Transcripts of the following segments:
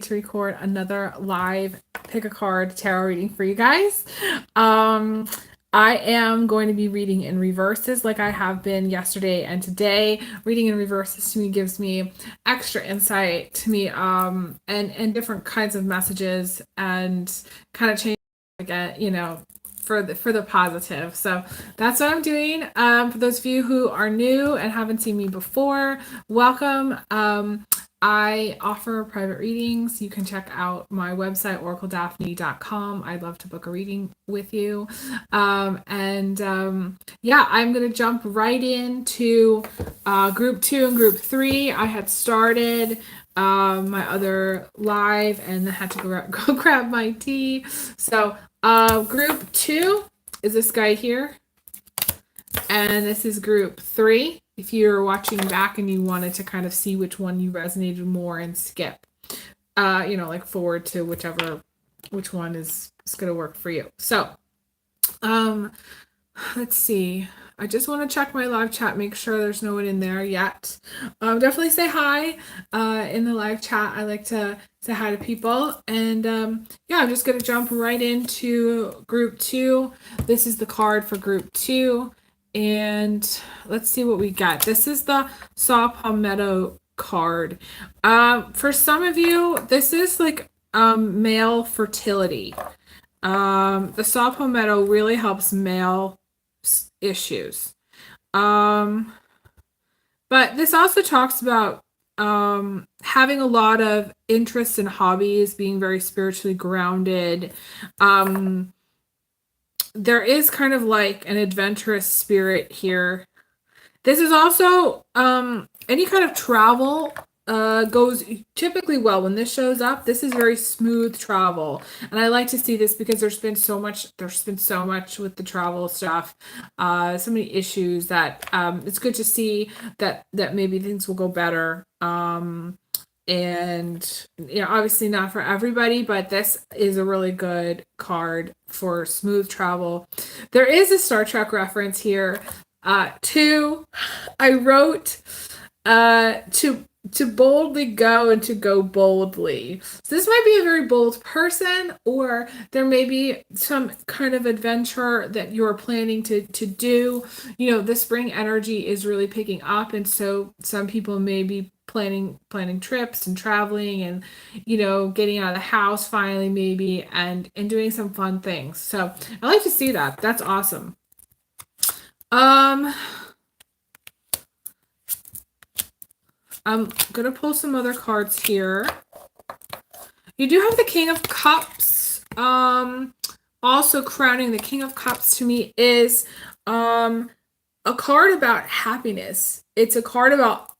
to record another live pick a card tarot reading for you guys. I am going to be reading in reverses like I have been yesterday and today. Reading in reverses to me gives me extra insight to me and different kinds of messages and kind of change again, for the positive. So that's what I'm doing. For those of you who are new and haven't seen me before, welcome. I offer private readings. You can check out my website, OracleDaphne.com. I'd love to book a reading with you. Yeah, I'm going to jump right into group 2 and group 3. I had started my other live and I had to go grab my tea. So group 2 is this guy here. And this is group 3. If you're watching back and you wanted to kind of see which one you resonated more and skip, like forward to which one is going to work for you. So, let's see. I just want to check my live chat, make sure there's no one in there yet. Definitely say hi in the live chat. I like to say hi to people. And yeah, I'm just going to jump right into group 2. This is the card for group 2. And let's see what we got. This is the Saw Palmetto card. For some of you, this is like male fertility. The Saw Palmetto really helps male issues. But this also talks about having a lot of interests and hobbies, being very spiritually grounded. There is kind of like an adventurous spirit here. This is also any kind of travel goes typically well when this shows up. This is very smooth travel, and I like to see this because there's been so much with the travel stuff, so many issues that it's good to see that maybe things will go better. And obviously not for everybody, but this is a really good card for smooth travel. There is a Star Trek reference here. I wrote to boldly go and to go boldly. So this might be a very bold person, or there may be some kind of adventure that you're planning to do. The spring energy is really picking up, and so some people may be planning trips and traveling and getting out of the house finally, maybe, and doing some fun things. So I like to see that. That's awesome. I'm gonna pull some other cards here. You do have the King of Cups. Also crowning the King of Cups to me is a card about happiness. It's a card about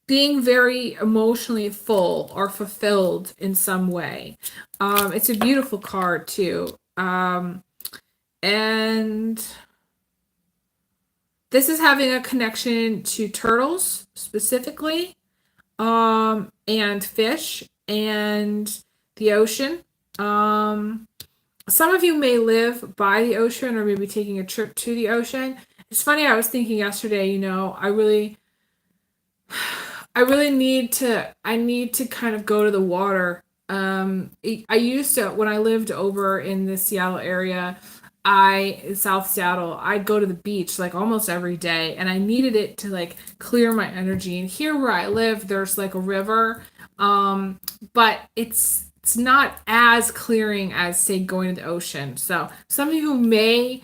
being very emotionally full or fulfilled in some way. It's a beautiful card too. And this is having a connection to turtles specifically, and fish and the ocean. Some of you may live by the ocean or maybe taking a trip to the ocean. It's funny, I was thinking yesterday, I really need to kind of go to the water. I used to, when I lived over in the Seattle area, South Seattle, I'd go to the beach like almost every day, and I needed it to like clear my energy. And here where I live, there's like a river, but it's not as clearing as, say, going to the ocean. So some of you may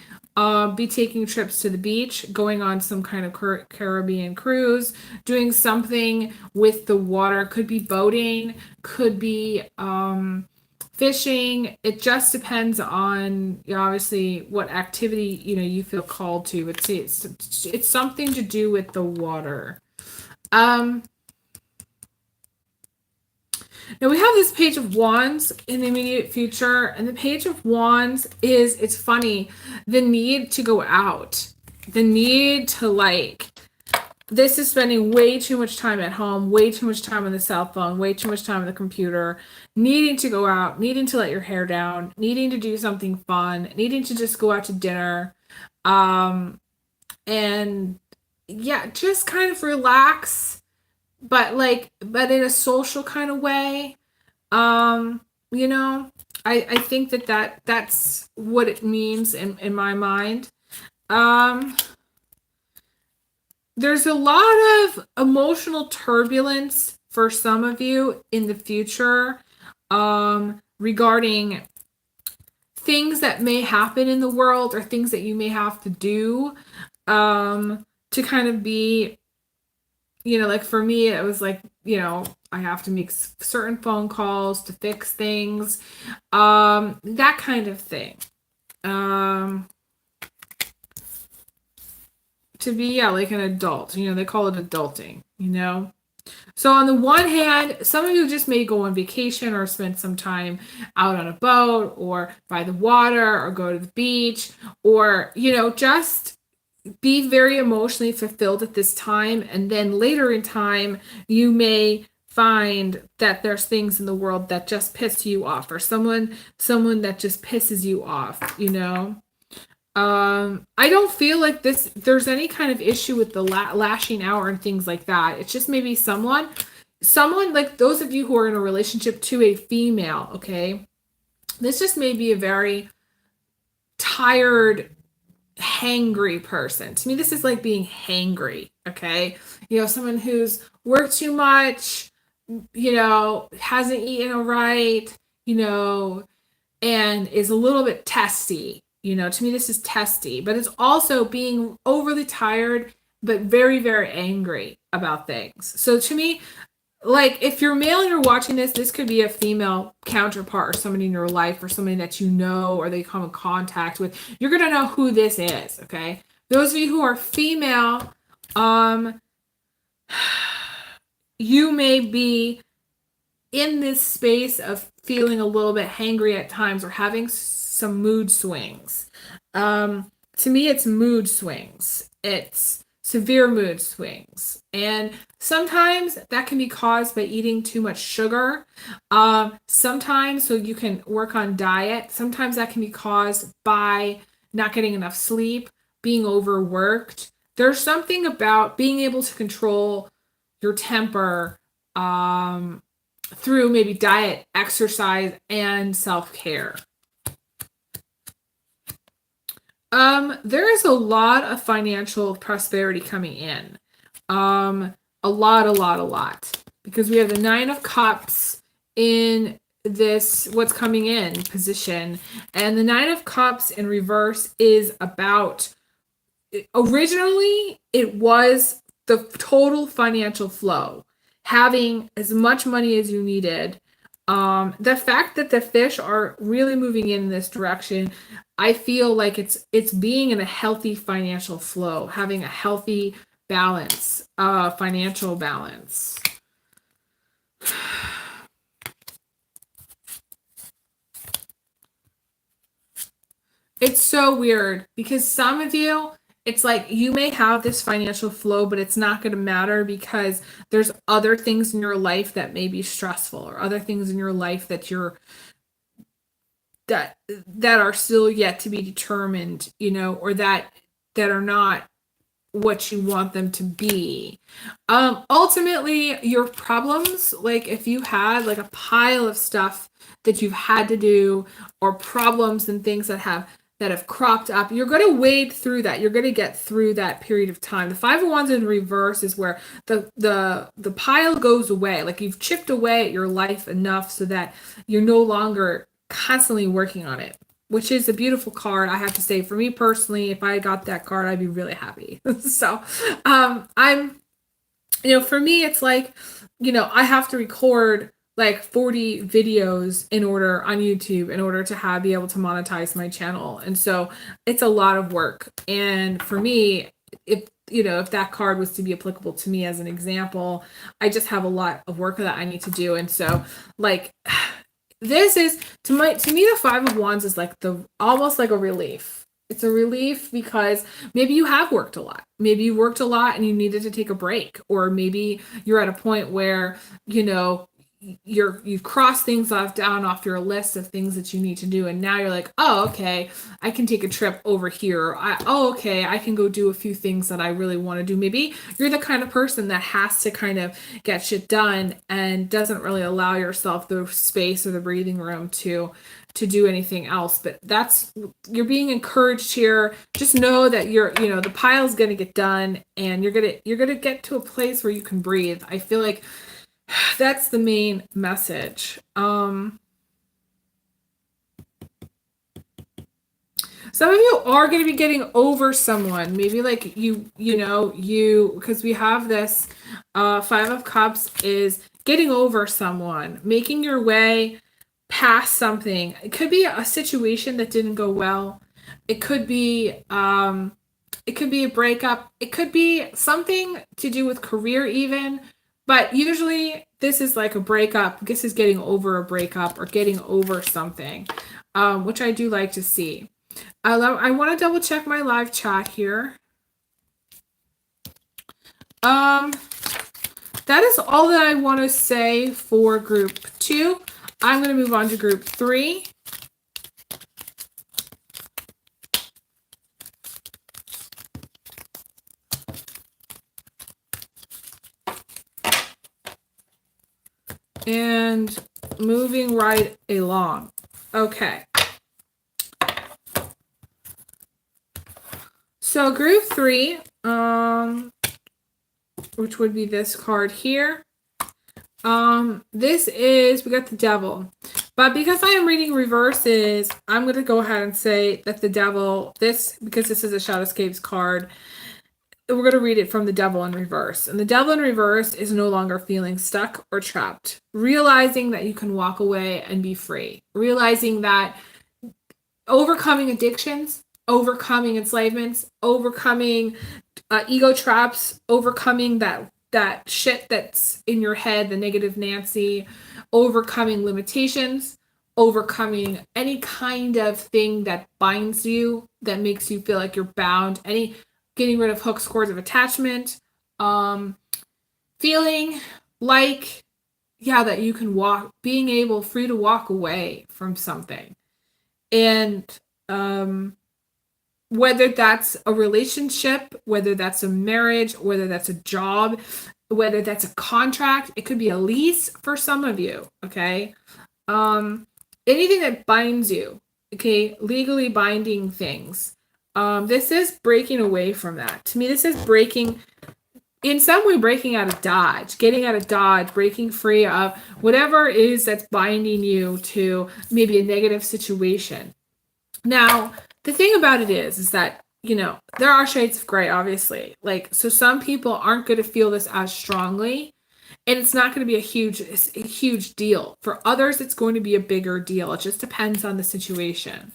be taking trips to the beach, going on some kind of Caribbean cruise, doing something with the water. Could be boating, could be fishing. It just depends on obviously what activity you feel called to. But see, it's something to do with the water. Now we have this Page of Wands in the immediate future, and the Page of Wands it's funny, the need to go out, the need to this is spending way too much time at home, way too much time on the cell phone, way too much time on the computer, needing to go out, needing to let your hair down, needing to do something fun, needing to just go out to dinner, and yeah, just kind of relax, but in a social kind of way. Um, you know, I think that's what it means in my mind. Um, there's a lot of emotional turbulence for some of you in the future, regarding things that may happen in the world or things that you may have to do, to kind of be, like for me, it was like, I have to make certain phone calls to fix things, that kind of thing. Um, to be, yeah, like an adult, they call it adulting. So on the one hand, some of you just may go on vacation or spend some time out on a boat or by the water or go to the beach, or, just be very emotionally fulfilled at this time. And then later in time, you may find that there's things in the world that just piss you off, or someone that just pisses you off. I don't feel like there's any kind of issue with the lashing out and things like that. It's just maybe someone like those of you who are in a relationship to a female, okay? This just may be a very tired, hangry person. To me, this is like being hangry, okay? Someone who's worked too much, hasn't eaten right, and is a little bit testy. To me, this is testy, but it's also being overly tired, but very, very angry about things. So to me, like if you're male and you're watching this could be a female counterpart or somebody in your life or somebody that you know or they come in contact with. You're going to know who this is, okay? Those of you who are female, you may be in this space of feeling a little bit hangry at times or having some mood swings. To me, it's mood swings. It's severe mood swings. And sometimes that can be caused by eating too much sugar. Sometimes, so you can work on diet. Sometimes that can be caused by not getting enough sleep, being overworked. There's something about being able to control your temper, through maybe diet, exercise, and self-care. There is a lot of financial prosperity coming in. A lot. Because we have the 9 of Cups in this, what's coming in position. And the 9 of Cups in reverse is about, originally, it was the total financial flow. Having as much money as you needed. The fact that the fish are really moving in this direction, I feel like it's being in a healthy financial flow, having a healthy balance, financial balance. It's so weird because some of you, it's like you may have this financial flow, but it's not going to matter because there's other things in your life that may be stressful, or other things in your life that that are still yet to be determined, or that are not what you want them to be. Ultimately, your problems, like if you had like a pile of stuff that you've had to do, or problems and things that have cropped up, you're going to wade through that. You're going to get through that period of time. The 5 of Wands in reverse is where the pile goes away. Like you've chipped away at your life enough so that you're no longer constantly working on it, which is a beautiful card. I have to say, for me personally, if I got that card, I'd be really happy. So, I'm, for me, it's like, I have to record like 40 videos on YouTube in order to be able to monetize my channel. And so it's a lot of work. And for me, if that card was to be applicable to me as an example, I just have a lot of work that I need to do. And so like, this is to me, the 5 of Wands is like almost like a relief. It's a relief because maybe you have worked a lot. Maybe you worked a lot and you needed to take a break, or maybe you're at a point where, you've crossed things off your list of things that you need to do, and now you're like, oh, okay, I can take a trip over here. Okay, I can go do a few things that I really want to do. Maybe you're the kind of person that has to kind of get shit done and doesn't really allow yourself the space or the breathing room to do anything else. But you're being encouraged here. Just know that the pile's going to get done, and you're going to get to a place where you can breathe. I feel like that's the main message. Some of you are going to be getting over someone. Maybe like because we have this Five of Cups is getting over someone, making your way past something. It could be a situation that didn't go well. It could be a breakup. It could be something to do with career even. But usually this is like a breakup. This is getting over a breakup or getting over something, which I do like to see. I want to double check my live chat here. That is all that I want to say for group 2. I'm going to move on to group 3. And moving right along. Okay. So group 3, which would be this card here. This is, we got the Devil. But because I am reading reverses, I'm going to go ahead and say that the Devil, because this is a Shadowscapes card, we're going to read it from the Devil in reverse. And the Devil in reverse is no longer feeling stuck or trapped. Realizing that you can walk away and be free. Realizing that overcoming addictions, overcoming enslavements, overcoming ego traps, overcoming that shit that's in your head, the negative Nancy, overcoming limitations, overcoming any kind of thing that binds you, that makes you feel like you're bound, getting rid of hooks, cords of attachment, feeling like, that you can being free to walk away from something. And whether that's a relationship, whether that's a marriage, whether that's a job, whether that's a contract, it could be a lease for some of you, okay? Anything that binds you, okay? Legally binding things. This is breaking away from that. To me, this is in some way breaking out of Dodge, getting out of Dodge, breaking free of whatever it is that's binding you to maybe a negative situation. Now, the thing about it is that, there are shades of gray, obviously. So some people aren't going to feel this as strongly, and it's not going to be a huge deal. For others, it's going to be a bigger deal. It just depends on the situation.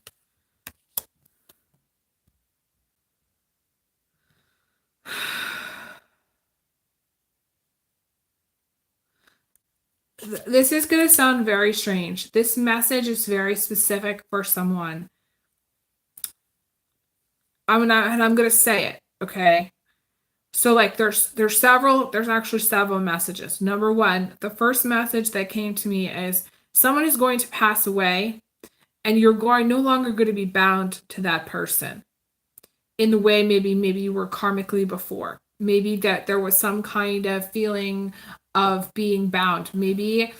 This is going to sound very strange. This message is very specific for someone. I'm going to say it, okay? So there's actually several messages. Number 1, the first message that came to me is someone is going to pass away, and you're no longer going to be bound to that person in the way maybe you were karmically before. Maybe that there was some kind of feeling of being bound. Maybe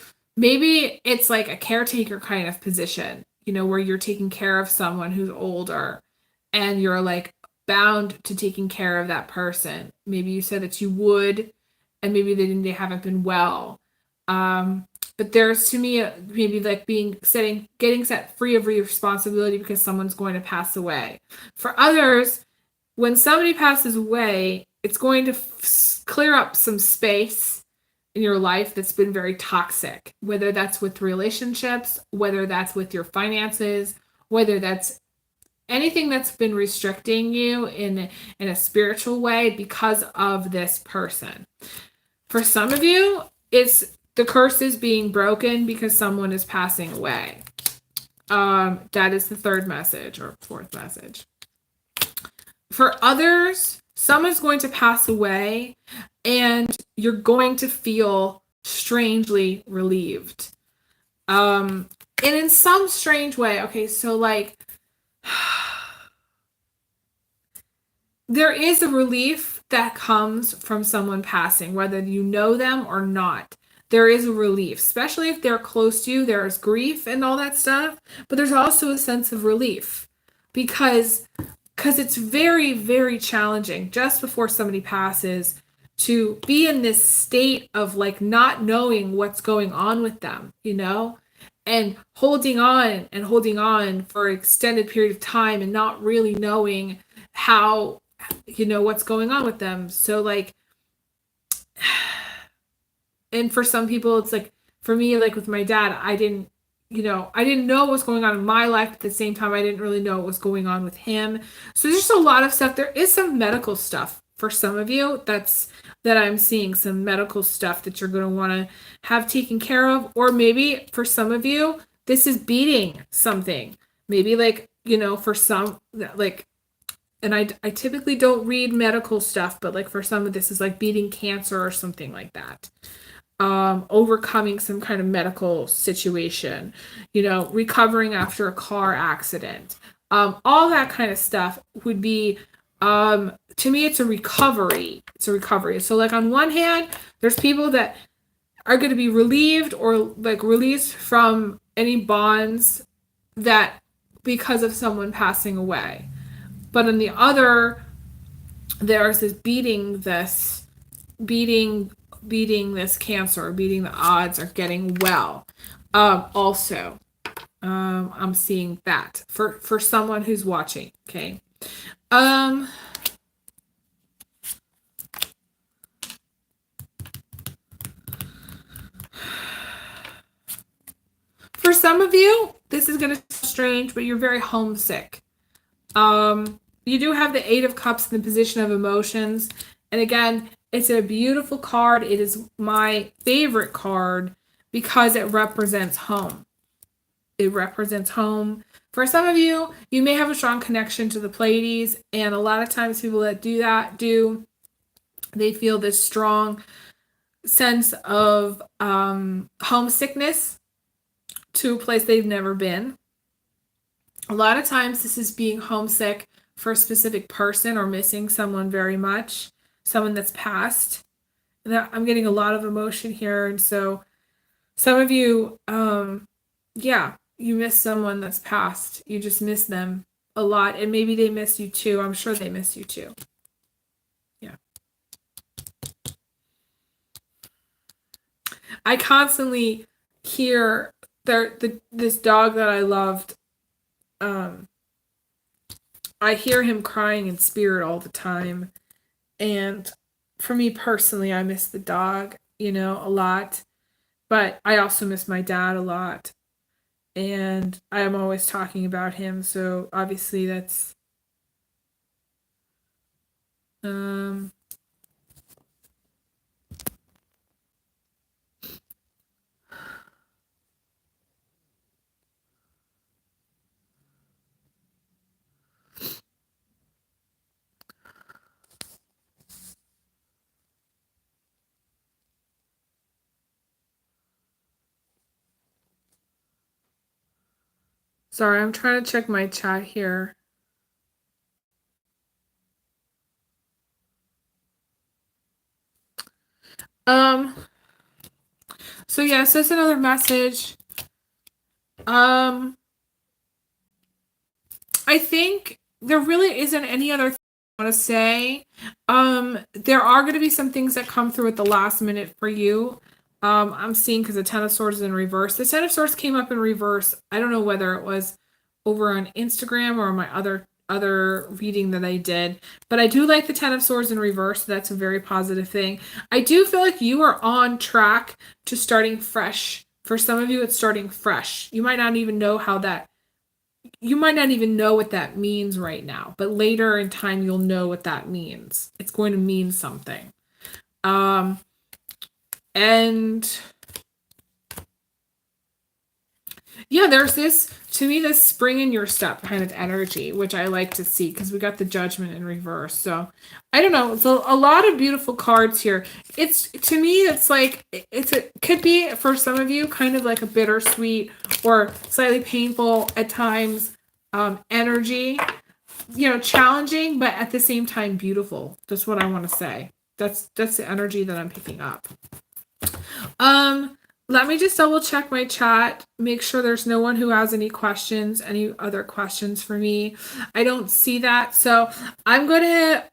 it's like a caretaker kind of position, where you're taking care of someone who's older, and you're bound to taking care of that person. Maybe you said that you would, and maybe they haven't been well. But there's, to me, maybe getting set free of responsibility because someone's going to pass away. For others, when somebody passes away, it's going to clear up some space in your life that's been very toxic, whether that's with relationships, whether that's with your finances, whether that's anything that's been restricting you in a spiritual way because of this person. For some of you, it's the curse is being broken because someone is passing away. That is the third message or fourth message. For others, someone's going to pass away, and you're going to feel strangely relieved. And in some strange way, okay, so like there is a relief that comes from someone passing, whether you know them or not. There is a relief, especially if they're close to you. There's grief and all that stuff, but there's also a sense of relief because it's very, very challenging just before somebody passes to be in this state of like not knowing what's going on with them, you know, and holding on for an extended period of time and not really knowing how, you know, what's going on with them. So like, and for some people it's like, for me, like with my dad, I didn't know what was going on in my life. At the same time, I didn't really know what was going on with him. So there's just a lot of stuff. There is some medical stuff for some of you that I'm seeing, some medical stuff that you're going to want to have taken care of. Or maybe for some of you, this is beating something. Maybe like, you know, for some, like, and I typically don't read medical stuff, but like for some of this is like beating cancer or something like that. Overcoming some kind of medical situation, you know, recovering after a car accident, all that kind of stuff would be, to me, it's a recovery. It's a recovery. So like on one hand, there's people that are going to be relieved or like released from any bonds that because of someone passing away. But on the other, there's this beating this cancer, beating the odds, or getting well. Also, I'm seeing that for someone who's watching. Okay. For some of you, this is going to sound strange, but you're very homesick. You do have the Eight of Cups in the position of emotions. And again, it's a beautiful card. It is my favorite card because it represents home. It represents home. For some of you, you may have a strong connection to the Pleiades. And a lot of times people that do that they feel this strong sense of homesickness to a place they've never been. A lot of times this is being homesick for a specific person or missing someone very much, someone that's passed. And I'm getting a lot of emotion here. And so some of you, you miss someone that's passed. You just miss them a lot. And maybe they miss you too. I'm sure they miss you too. Yeah. I constantly hear this dog that I loved. I hear him crying in spirit all the time. And for me personally, I miss the dog, you know, a lot. But I also miss my dad a lot. And I am always talking about him. So obviously that's sorry, I'm trying to check my chat here. So yes, that's another message. I think there really isn't any other thing I want to say. There are going to be some things that come through at the last minute for you. I'm seeing because the Ten of Swords is in reverse. The Ten of Swords came up in reverse. I don't know whether it was over on Instagram or my other reading that I did, but I do like the Ten of Swords in reverse. So that's a very positive thing. I do feel like you are on track to starting fresh. For some of you, it's starting fresh. You might not even know what that means right now, but later in time, you'll know what that means. It's going to mean something. And Yeah, there's this, to me, this spring in your step kind of energy, which I like to see because we got the Judgment in reverse. So I don't know. So a lot of beautiful cards here. It's, to me, it's like could be for some of you kind of like a bittersweet or slightly painful at times energy. Challenging, but at the same time beautiful. That's what I want to say. That's the energy that I'm picking up. Let me just double check my chat, make sure there's no one who has any questions, any other questions for me. I don't see that. So I'm going to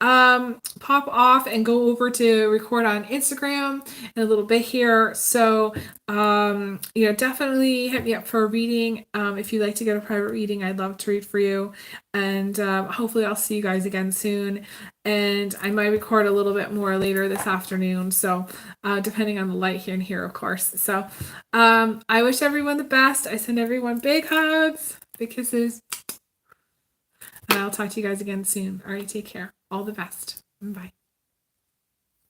pop off and go over to record on Instagram in a little bit here. So, definitely hit me up for a reading. If you'd like to get a private reading, I'd love to read for you. And hopefully I'll see you guys again soon. And I might record a little bit more later this afternoon. So depending on the light here and here, of course. So I wish everyone the best. I send everyone big hugs, big kisses. And I'll talk to you guys again soon. All right, take care. All the best. Bye.